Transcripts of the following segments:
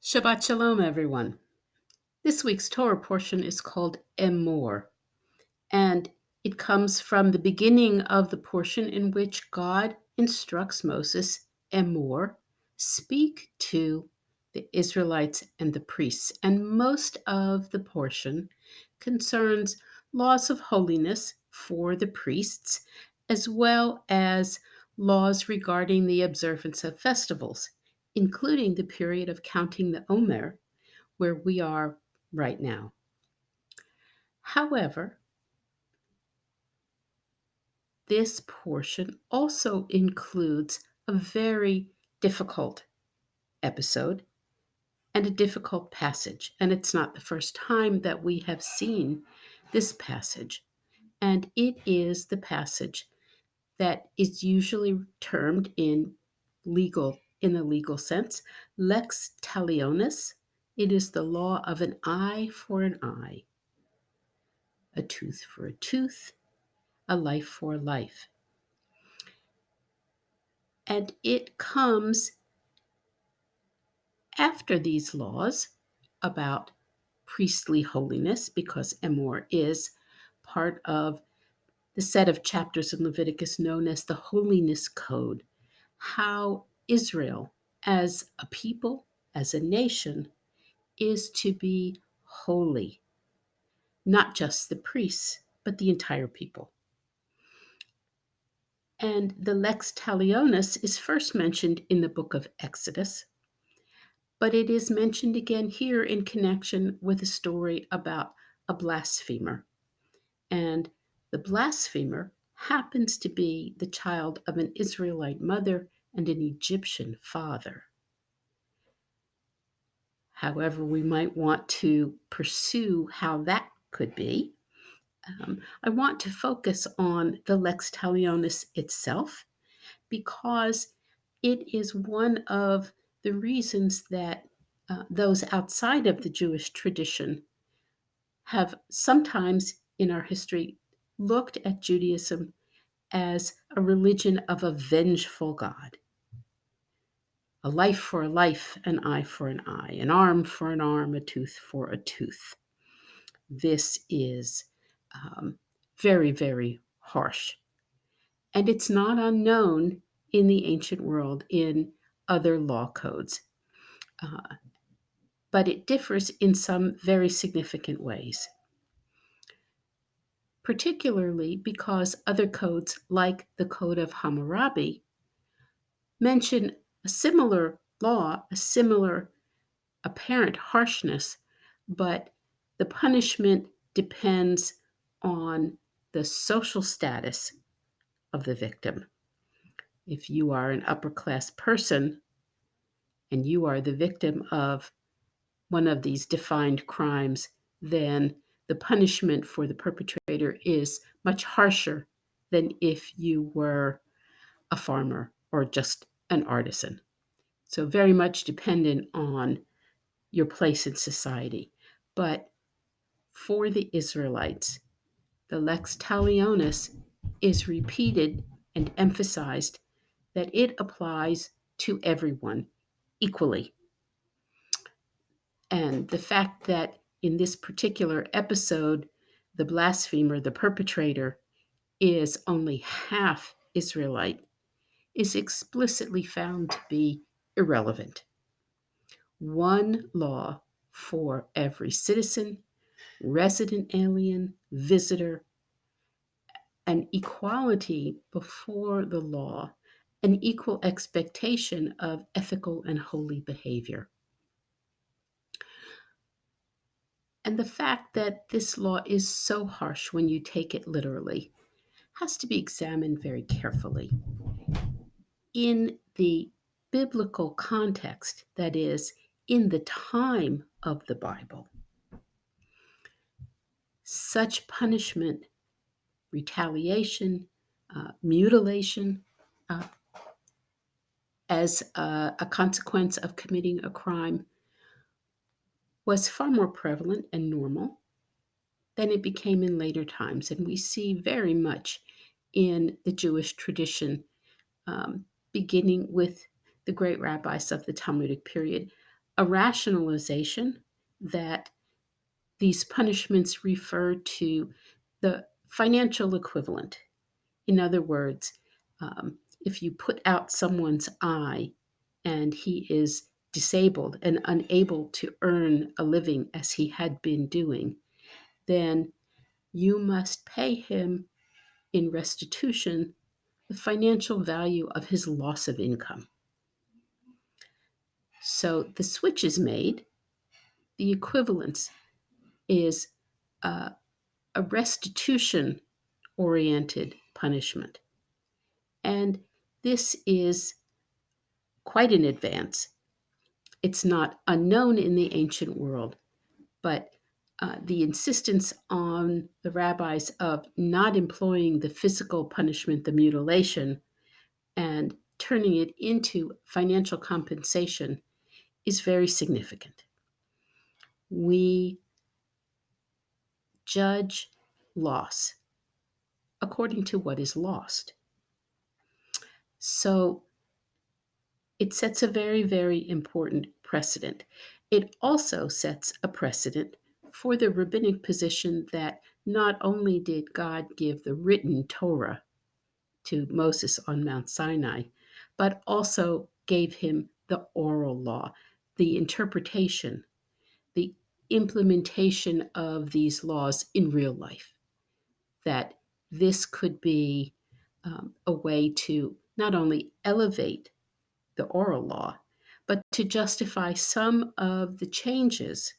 Shabbat Shalom, everyone. This week's Torah portion is called Emor, and it comes from the beginning of the portion in which God instructs Moses, Emor, speak to the Israelites and the priests. And most of the portion concerns laws of holiness for the priests, as well as laws regarding the observance of festivals, including the period of counting the Omer, where we are right now. However, this portion also includes a very difficult episode and a difficult passage. And it's not the first time that we have seen this passage. And it is the passage that is usually termed in the legal sense, lex talionis. It is the law of an eye for an eye, a tooth for a tooth, a life for a life. And it comes after these laws about priestly holiness, because Emor is part of the set of chapters in Leviticus known as the Holiness Code, how Israel, as a people, as a nation, is to be holy, not just the priests, but the entire people. And the lex talionis is first mentioned in the book of Exodus, but it is mentioned again here in connection with a story about a blasphemer. And the blasphemer happens to be the child of an Israelite mother and an Egyptian father. However, we might want to pursue how that could be. I want to focus on the lex talionis itself because it is one of the reasons that those outside of the Jewish tradition have sometimes in our history looked at Judaism as a religion of a vengeful God. A life for a life, an eye for an eye, an arm for an arm, a tooth for a tooth. This is very, very harsh. And it's not unknown in the ancient world in other law codes. But it differs in some very significant ways, particularly because other codes, like the Code of Hammurabi, mention a similar law, a similar apparent harshness, but the punishment depends on the social status of the victim. If you are an upper class person and you are the victim of one of these defined crimes, then the punishment for the perpetrator is much harsher than if you were a farmer or just an artisan. So, very much dependent on your place in society. But for the Israelites, the lex talionis is repeated and emphasized that it applies to everyone equally. And the fact that in this particular episode, the blasphemer, the perpetrator, is only half Israelite is explicitly found to be irrelevant. One law for every citizen, resident alien, visitor, an equality before the law, an equal expectation of ethical and holy behavior. And the fact that this law is so harsh when you take it literally has to be examined very carefully. In the biblical context, that is, in the time of the Bible, such punishment, retaliation, mutilation, uh, as a consequence of committing a crime was far more prevalent and normal than it became in later times. And we see very much in the Jewish tradition, beginning with the great rabbis of the Talmudic period, a rationalization that these punishments refer to the financial equivalent. In other words, if you put out someone's eye and he is disabled and unable to earn a living as he had been doing, then you must pay him in restitution the financial value of his loss of income. So the switch is made. The equivalence is a restitution oriented punishment. And this is quite an advance. It's not unknown in the ancient world, but the insistence on the rabbis of not employing the physical punishment, the mutilation, and turning it into financial compensation is very significant. We judge loss according to what is lost. So it sets a very, very important precedent. It also sets a precedent for the rabbinic position that not only did God give the written Torah to Moses on Mount Sinai, but also gave him the oral law, the interpretation, the implementation of these laws in real life. That this could be a way to not only elevate the oral law, but to justify some of the changes,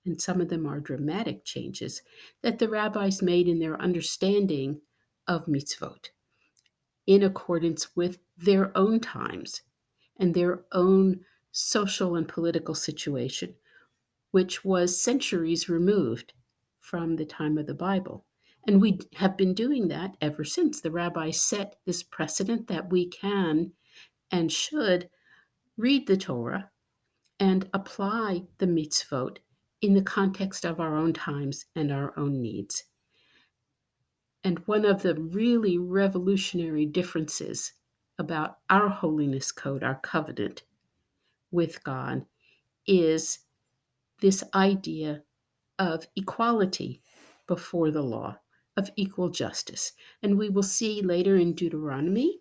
and some of them are dramatic changes, that the rabbis made in their understanding of mitzvot in accordance with their own times and their own social and political situation, which was centuries removed from the time of the Bible. And we have been doing that ever since. The rabbis set this precedent that we can and should read the Torah and apply the mitzvot in the context of our own times and our own needs. And one of the really revolutionary differences about our holiness code, our covenant with God, is this idea of equality before the law, of equal justice. And we will see later in Deuteronomy,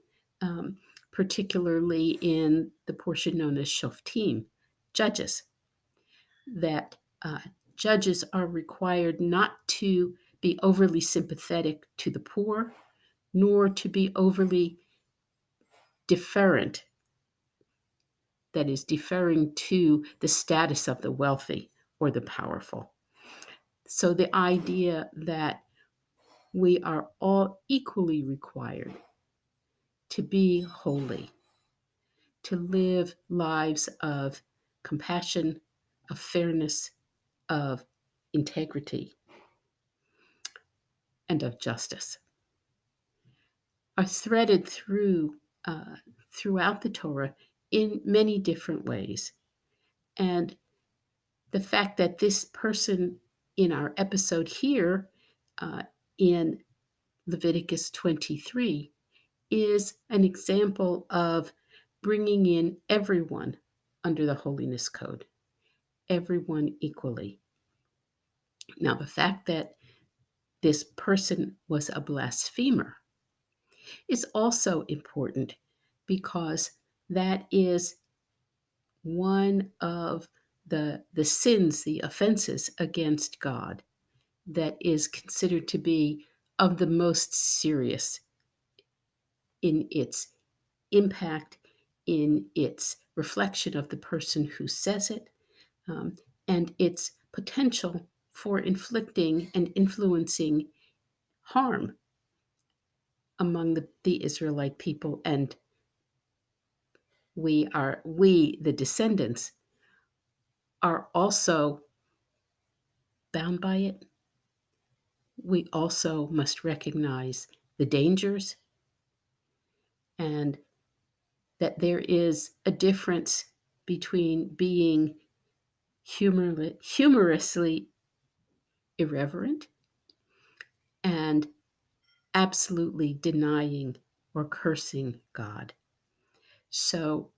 particularly in the portion known as Shoftim, judges, that judges are required not to be overly sympathetic to the poor, nor to be overly deferent, that is, deferring to the status of the wealthy or the powerful. So the idea that we are all equally required to be holy, to live lives of compassion, of fairness, of integrity, and of justice, are threaded throughout the Torah in many different ways. And the fact that this person in our episode here in Leviticus 23 is an example of bringing in everyone under the holiness code, everyone equally. Now, the fact that this person was a blasphemer is also important because that is one of the sins, the offenses against God, that is considered to be of the most serious in its impact, in its reflection of the person who says it, and its potential for inflicting and influencing harm among the Israelite people. And we, the descendants, are also bound by it. We also must recognize the dangers and that there is a difference between being humorously irreverent and absolutely denying or cursing God. So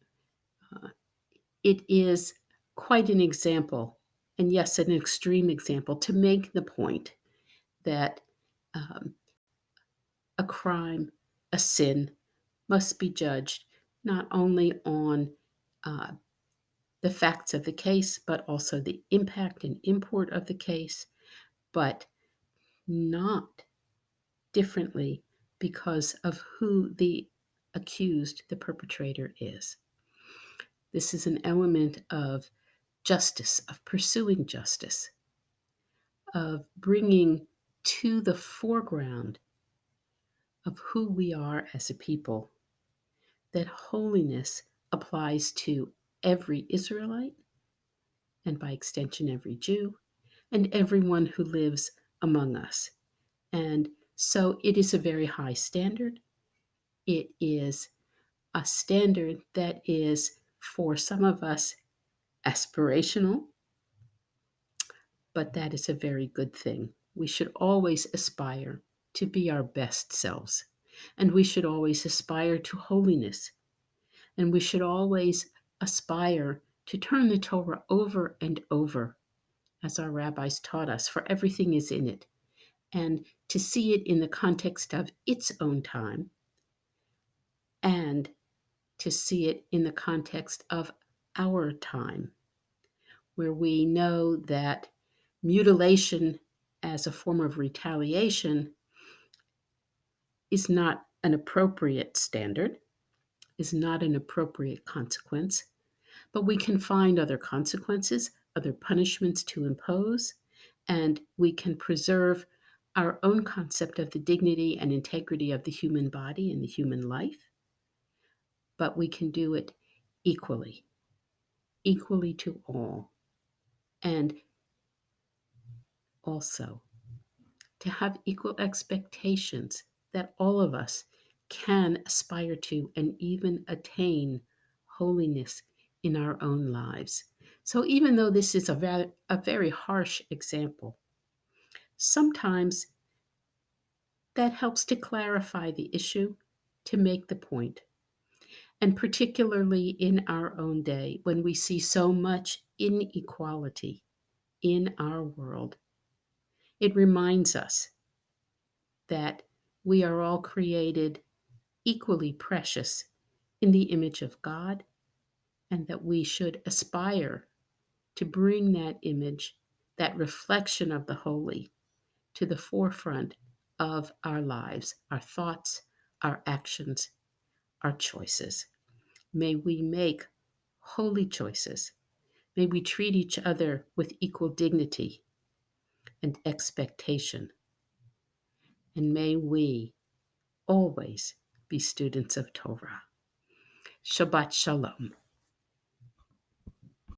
It is quite an example, and yes, an extreme example, to make the point that um, a crime, a sin, must be judged not only on uh, the facts of the case, but also the impact and import of the case, but not differently because of who the accused, the perpetrator, is. This is an element of justice, of pursuing justice, of bringing to the foreground of who we are as a people that holiness applies to every Israelite, and by extension, every Jew, and everyone who lives among us. And so it is a very high standard. It is a standard that is, for some of us, aspirational, but that is a very good thing. We should always aspire to be our best selves, and we should always aspire to holiness, and we should always aspire to turn the Torah over and over, as our rabbis taught us, for everything is in it, and to see it in the context of its own time, and to see it in the context of our time, where we know that mutilation as a form of retaliation is not an appropriate standard, is not an appropriate consequence, but we can find other consequences, other punishments to impose, and we can preserve our own concept of the dignity and integrity of the human body and the human life, but we can do it equally, equally to all. And also to have equal expectations that all of us can aspire to and even attain holiness in our own lives. So even though this is a very harsh example, sometimes that helps to clarify the issue, to make the point. And particularly in our own day, when we see so much inequality in our world, it reminds us that we are all created equally precious in the image of God, and that we should aspire to bring that image, that reflection of the holy, to the forefront of our lives, our thoughts, our actions, our choices. May we make holy choices. May we treat each other with equal dignity and expectation. And may we always be students of Torah. Shabbat Shalom.